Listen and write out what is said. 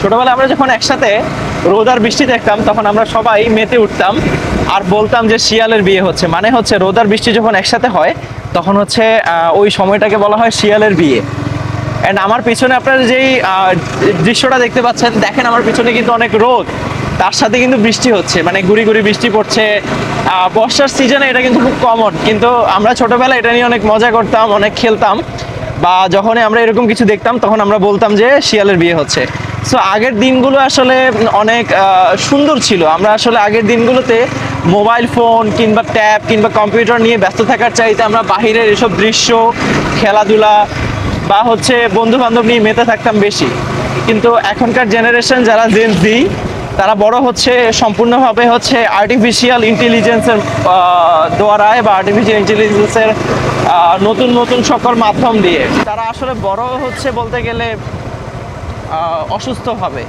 ছোটবেলায় আমরা যখন একসাথে রোদ আর বৃষ্টি দেখতাম তখন আমরা সবাই মেতে উঠতাম আর বলতাম যে শিয়ালের বিয়ে হচ্ছে, মানে হচ্ছে রোদ আর বৃষ্টি যখন একসাথে হয় তখন হচ্ছে ওই সময়টাকে বলা হয় শিয়ালের বিয়ে। অ্যান্ড আমার পিছনে আপনারা যেই দৃশ্যটা দেখতে পাচ্ছেন, দেখেন আমার পিছনে কিন্তু অনেক রোদ, তার সাথে কিন্তু বৃষ্টি হচ্ছে, মানে গুড়ি গুড়ি বৃষ্টি পড়ছে। বর্ষার সিজনে এটা কিন্তু খুব কমন, কিন্তু আমরা ছোটবেলায় এটা নিয়ে অনেক মজা করতাম, অনেক খেলতাম, বা যখনই আমরা এরকম কিছু দেখতাম তখন আমরা বলতাম যে শিয়ালের বিয়ে হচ্ছে। সো আগের দিনগুলো আসলে অনেক সুন্দর ছিল। আমরা আসলে আগের দিনগুলোতে মোবাইল ফোন কিংবা ট্যাব কিংবা কম্পিউটার নিয়ে ব্যস্ত থাকার চাইতে আমরা বাহিরের এসব দৃশ্য, খেলাধুলা বা হচ্ছে বন্ধু বান্ধব নিয়ে মেতে থাকতাম বেশি। কিন্তু এখনকার জেনারেশন যারা জেন জি, তারা বড় হচ্ছে সম্পূর্ণভাবে হচ্ছে আর্টিফিশিয়াল ইন্টেলিজেন্সের দ্বারায় বা আর্টিফিশিয়াল ইন্টেলিজেন্সের নতুন নতুন সকল মাধ্যম দিয়ে তারা আসলে বড় হচ্ছে বলতে গেলে অসুস্থভাবে।